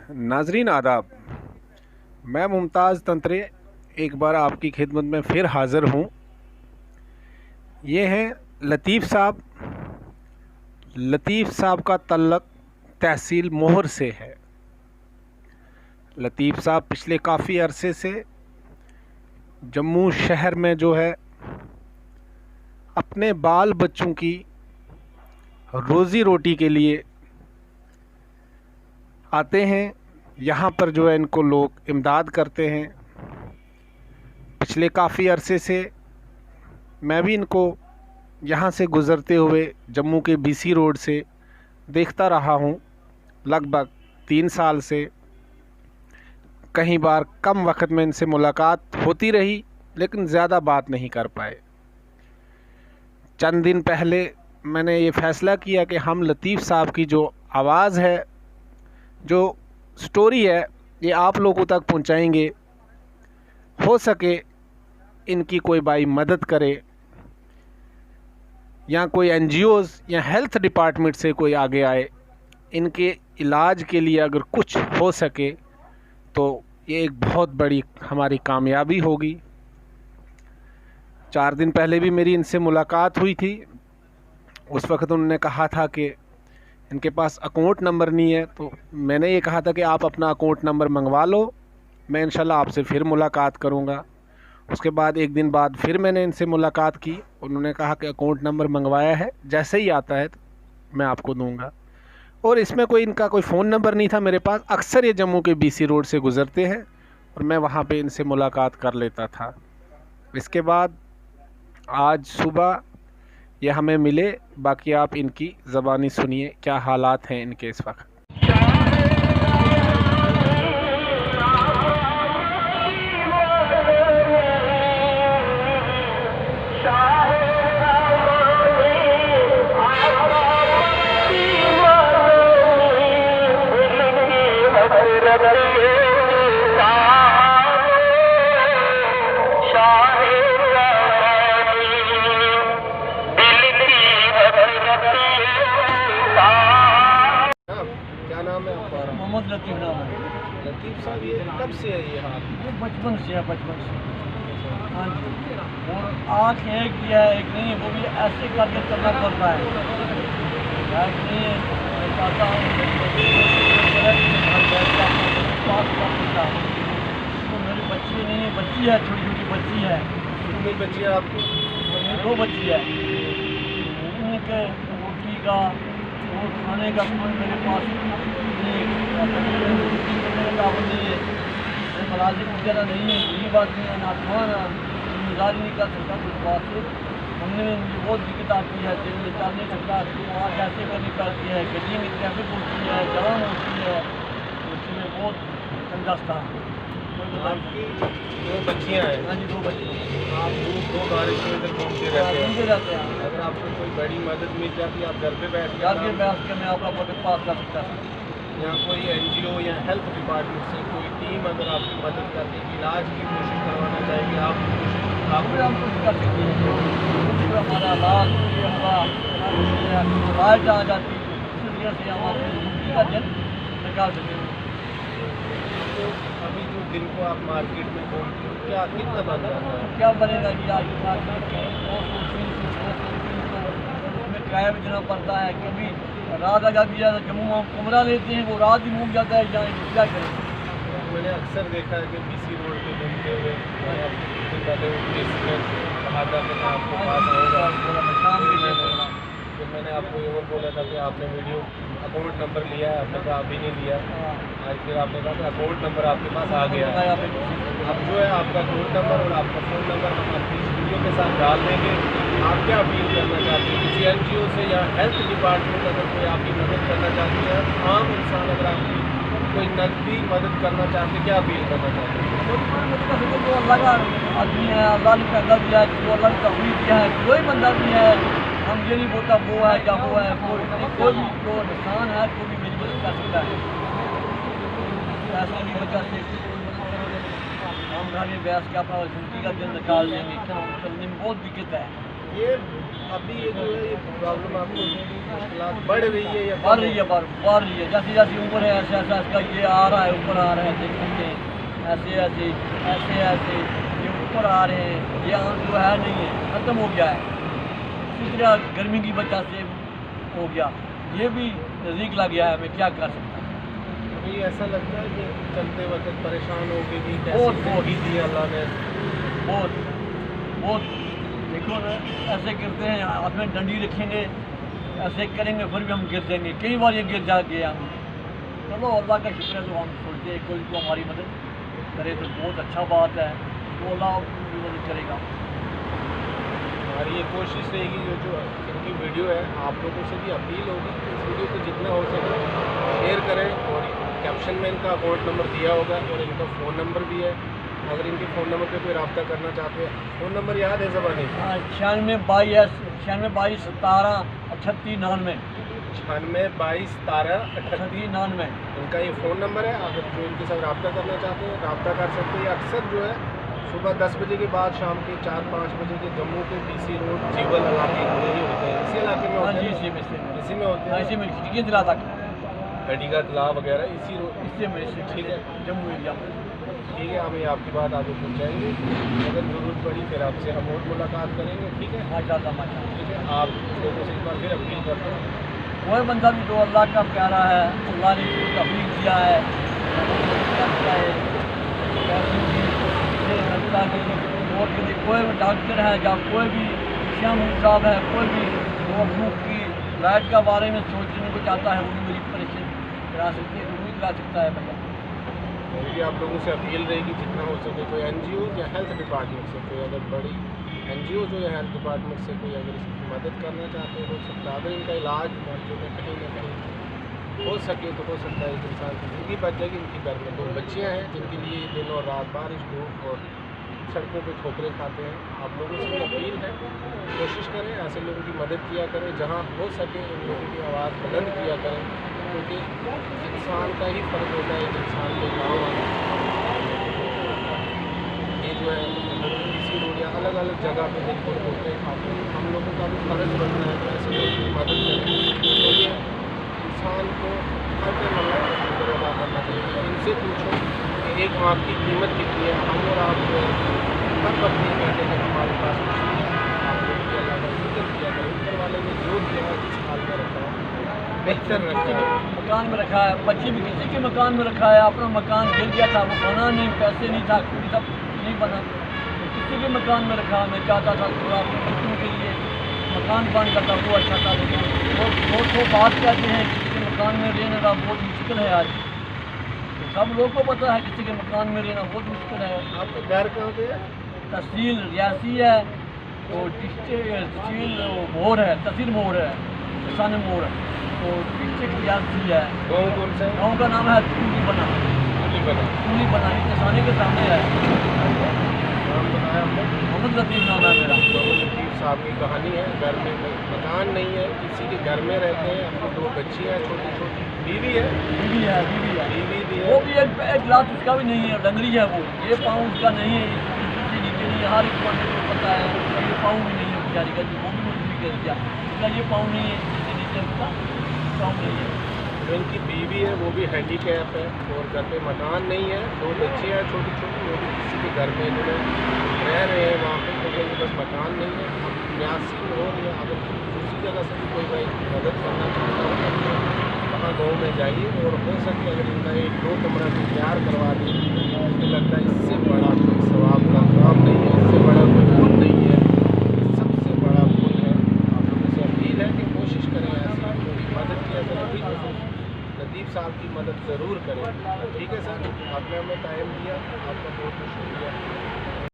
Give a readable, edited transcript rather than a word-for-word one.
नाजरीन आदाब। मैं मुमताज़ तंत्रे एक बार आपकी खिदमत में फिर हाज़िर हूँ। ये हैं लतीफ़ साहब। लतीफ़ साहब का तल्लक तहसील मोहर से है। लतीफ़ साहब पिछले काफ़ी अरसे से जम्मू शहर में जो है अपने बाल बच्चों की रोज़ी रोटी के लिए आते हैं। यहाँ पर जो है इनको लोग इमदाद करते हैं। पिछले काफ़ी अरसे से मैं भी इनको यहाँ से गुज़रते हुए जम्मू के बीसी रोड से देखता रहा हूँ। लगभग 3 साल से कई बार कम वक्त में इनसे मुलाकात होती रही, लेकिन ज़्यादा बात नहीं कर पाए। चंद दिन पहले मैंने ये फ़ैसला किया कि हम लतीफ़ साहब की जो आवाज़ है, जो स्टोरी है, ये आप लोगों तक पहुंचाएंगे। हो सके इनकी कोई भाई मदद करे, या कोई एनजीओज़ या हेल्थ डिपार्टमेंट से कोई आगे आए। इनके इलाज के लिए अगर कुछ हो सके तो ये एक बहुत बड़ी हमारी कामयाबी होगी। 4 दिन पहले भी मेरी इनसे मुलाकात हुई थी। उस वक्त उन्होंने कहा था कि इनके पास अकाउंट नंबर नहीं है, तो मैंने ये कहा था कि आप अपना अकाउंट नंबर मंगवा लो, मैं इंशाल्लाह आपसे फिर मुलाकात करूँगा। उसके बाद एक दिन बाद फिर मैंने इनसे मुलाकात की। उन्होंने कहा कि अकाउंट नंबर मंगवाया है, जैसे ही आता है तो मैं आपको दूंगा। और इसमें कोई इनका कोई फ़ोन नंबर नहीं था मेरे पास। अक्सर ये जम्मू के बीसी रोड से गुज़रते हैं और मैं वहाँ पे इनसे मुलाकात कर लेता था। इसके बाद आज सुबह ये हमें मिले। बाकी आप इनकी ज़बानी सुनिए क्या हालात हैं इनके इस वक्त। क्या नाम है आपका? मोहम्मद लतीफ़ नाम है। लतीफ़ साहब, ये कब से है ये हाल? ये बचपन से है, बचपन से। हाँ जी। और आँख एक दिया है, एक नहीं, वो भी ऐसे करके चलना पड़ता है। नहीं मैं चाहता हूँ तो मेरी बच्ची नहीं, बच्ची है, छोटी छोटी बच्ची है। कितनी बच्ची है आपकी? मेरी 2 बच्ची है। उनके रोटी का और खाने का कोई मेरे पास मुलाजिम वगैरह नहीं है। गरीब आदमी है, नाथवान है, जिम्मेदारी नहीं कर सकता कुछ बात से। हमने मुझे बहुत दिक्कत आती है, दिन में चल नहीं सकता। तो आज ऐसे करनी पड़ती है, गड्डी में ट्रैफिक होती है, जाम होती है, उसमें बहुत कंजस था। आपकी 2 बच्चियाँ हैं? हाँ जी, 2 बच्चे। आप दो बारिश में इधर घूमते रहते रहते हैं। हैं। अगर आपको कोई बड़ी मदद मिल जाती है, आप घर पे बैठ घर के बैठ के मैं आपका वक्त पास कर सकता था। या कोई एनजीओ या हेल्थ डिपार्टमेंट से कोई टीम अगर आपकी मदद करती है, इलाज की कोशिश करवाना चाहेंगे, आप हम कुछ कर सकते हैं। हमारा इलाज ये होगा, इलाज आ जाती है, इस वजह से हम अपनी जिंदगी का जन निकाल सकते हैं। तो अभी जो दिन को आप मार्केट में घूमते हो, क्या कितना बन जाता है? क्या बनेगा जी आज के मार्केट उसमें किराया भी देना पड़ता है। कभी रात आ जाती है, जम्मू हम कमरा लेते हैं, वो रात ही मूव जाता है। क्या करें? मैंने अक्सर देखा है कि बीसी रोड पे घूमते हुए मैं आपको कुछ दिन पहले कहा था कि मैं आपके पास आऊँगा। फिर मैंने आपको ये और बोला था कि आपने वीडियो अकाउंट नंबर लिया है, आपने कहा अभी नहीं लिया। आज फिर आपने कहा कि अकाउंट नंबर आपके पास आ गया है। अब जो है आपका अकाउंट नंबर और आपका फ़ोन नंबर हम आपकी इस वीडियो के साथ डाल देंगे। आप क्या अपील करना चाहते हैं किसी एनजीओ से या हेल्थ डिपार्टमेंट अगर कोई आपकी मदद करना चाहती है, आम इंसान अगर आपकी कोई नकदी मदद करना चाहते, क्या अपील करना चाहते हैं? जो अल्लाह का आदमी है, अल्लाह ने पैदा दिया है, जो अल्लाह ने तौहीद दिया है, कोई बंदा भी है, हम ये नहीं बोलता वो है या वो है, कोई भी जो इंसान है कोई भी मेरी मदद कर सकता है। पैसे की वजह से हम घर में बैठ के अपना जिंदगी का दिन निकाल लेंगे, चलने में बहुत दिक्कत है। ये अभी ये जो है ये प्रॉब्लम आपको मुश्किलात बढ़ रही है या बढ़ रही है, बढ़ रही है। जैसे जैसे उम्र है ऐसे ऐसा इसका ये आ रहा है, ऊपर आ रहा है, देख सकते हैं ऐसे ऐसे ऐसे ऐसे ये ऊपर आ रहे हैं। ये आम जो है नहीं है, ख़त्म हो गया है। इसी तरह गर्मी की वजह से हो गया, ये भी नज़दीक लग गया है। मैं क्या कर सकता हूँ? अभी ऐसा लगता है कि चलते वक्त परेशान हो गई कि बहुत, कैसी बहुत। ज़िंदगी दी अल्लाह ने। बहुत बहुत देखो ना, ऐसे करते हैं, हाथ में डंडी रखेंगे, ऐसे करेंगे, फिर भी हम गिर जाएंगे। कई बार ये गिर जा गए हम। चलो अल्लाह का शुक्र है, तो हम सोचते हैं कोई तो हमारी मदद करे तो बहुत अच्छा बात है, तो अल्लाह की मदद करेगा। हमारी ये कोशिश रहेगी जो इनकी वीडियो है, आप लोगों से भी अपील होगी कि इस वीडियो को जितना हो सके शेयर करें। और कैप्शन में इनका अकाउंट नंबर दिया होगा और इनका फ़ोन नंबर भी है। अगर इनके फ़ोन नंबर पे कोई रब्ता करना चाहते हैं, फ़ोन नंबर याद है ज़बानी? 9622 9622 17 38 99 9622 17 38 38 99। इनका ये फ़ोन नंबर है। अगर जो इनके साथ रब्ता करना चाहते हैं रब्ता कर सकते हैं। अक्सर जो है सुबह 10 बजे के बाद शाम के 4-5 बजे के जम्मू के DC रोड जीवल इलाके में ही होते हैं। इसी इलाके में हाँ होते जी, हैं, इसी में होते हैं। इसी में खिड़की दिला तक हड्डी का तलाव वगैरह इसी रोड। इससे में से ठीक है, जम्मू एरिया में। ठीक है, हम ये आपकी बात आगे पहुँचाएंगे। अगर ज़रूरत पड़ी फिर आपसे हम और मुलाकात करेंगे। ठीक है, माशाल्लाह माशाल्लाह। ठीक है। आप लोगों से एक बार फिर अपील करते हैं। वह बंदा भी जो अल्लाह का प्यारा है, अल्लाह ने उसको तौफीक दिया है, लगता है पैसे की, ये लगता है कि और यदि कोई भी डॉक्टर है या कोई भी श्याम साहब है, कोई भी वो मुख की लाइट के बारे में सोचने को चाहता है, वो भी मेरी परेशानी करा सकती है, वो भी करा सकता है भैया। मेरी भी आप लोगों से अपील रहेगी जितना हो सके कोई NGO या हेल्थ डिपार्टमेंट से कोई अगर बड़ी NGO जो है हेल्थ डिपार्टमेंट से कोई अगर इसकी मदद करना चाहते हैं हो सकता है। अगर इनका इलाज जो है कहीं ना कहीं हो सके तो हो सकता है एक इंसान की ज़िंदगी बच जाएगी। इनकी घर में 2 बच्चियाँ हैं जिनके लिए दिन और रात बारिश धूप और सड़कों पे ठोकरें खाते हैं। आप लोगों से भी अपील है, कोशिश करें ऐसे लोगों की मदद किया करें, जहाँ हो सके उन लोगों की आवाज़ बुलंद किया करें, क्योंकि इंसान का ही फ़र्ज होता है एक इंसान के गाँव आना। ये जो है DC रोड या अलग अलग जगह पे जिनको ठोकरें खाते हैं, हम लोगों का भी फ़र्ज बनता है कि ऐसे लोगों की मदद करें। क्योंकि इंसान को हर टाइम अल्लाह का शुक्र अदा करना चाहिए। इनसे पूछो कि एक आँख की कीमत कितनी है। हम और आप जो है हर वक्त ये कहते हैं कि हमारे पास कुछ नहीं है। आप लोग भी अल्लाह का शुक्र किया करें, ऊपर वाले ने जो दिया है जिस हाल में रखा है बेहतर रखा है। मकान में रखा है, बच्चे भी किसी के मकान में रखा है। अपना मकान गिर गया था, वो बना नहीं, पैसे नहीं था, कोई सब नहीं बना, तो किसी के मकान में रखा। मैं चाहता था थोड़ा अपने बच्चों के लिए मकान बन जाता, वो अच्छा था। लेकिन वो बात कहते हैं किसी के मकान में रहने का बहुत मुश्किल है आज, तो सब लोग को पता है किसी के मकान में रहना बहुत मुश्किल है। आपका घर कहाँ पे है? तहसील रियासी है, तो डिस्ट्रिक्ट तहसील मोड़ है, तहसील मोड़ है, किसान मोड़, तो डिस्ट्रिक्ट रियासी है। गाँव कौन सा है? गाँव का नाम है टूली बना, टूली बना, ये किसानी के सामने है। नाम बताया हमने, मोहम्मद लतीफ़ नाम है मेरा। मोहम्मद लतीफ़ साहब की कहानी है। घर में मकान नहीं है, किसी के घर में रहते हैं। हमको 2 बच्चियाँ हैं, छोटी छोटी, बीवी है, बीवी है, बीवी है, बीवी भी वो है। भी एक गिलास उसका भी नहीं है, डंगरी है वो। ये पाँव उसका नहीं है, इससे नीचे नहीं है। हर एक बंदे को पता है उसका ये पाँव भी नहीं है बेचारी का, वो भी मुझे कह दिया उसका ये पाँव नहीं है, इससे नीचे उसका पाँव नहीं है। जो इनकी बीवी है वो भी हैंडीकैप है और घर पे मकान नहीं है। 2 बच्चियाँ हैं छोटी छोटी, वो भी किसी के घर में जो है रह रहे हैं वहाँ पे, क्योंकि उनके पास मकान नहीं है। हम 82 लोग या अगर दूसरी जगह से भी कोई भाई मदद करना चाहता हो वहाँ गाँव में जाइए, और हो सके अगर इनका 1-2 कमरा भी तैयार करवा दें, मुझे लगता है इससे बड़ा कोई सवाब का काम नहीं है, इससे बड़ा कोई पुण्य नहीं है, सबसे बड़ा पुण्य है। आप लोगों से अपील है कि कोशिश करें ऐसे लोगों की मदद किया जाए। लतीफ़ साहब की मदद ज़रूर करें। ठीक है सर, आपने हमें टाइम दिया, आपका बहुत बहुत शुक्रिया।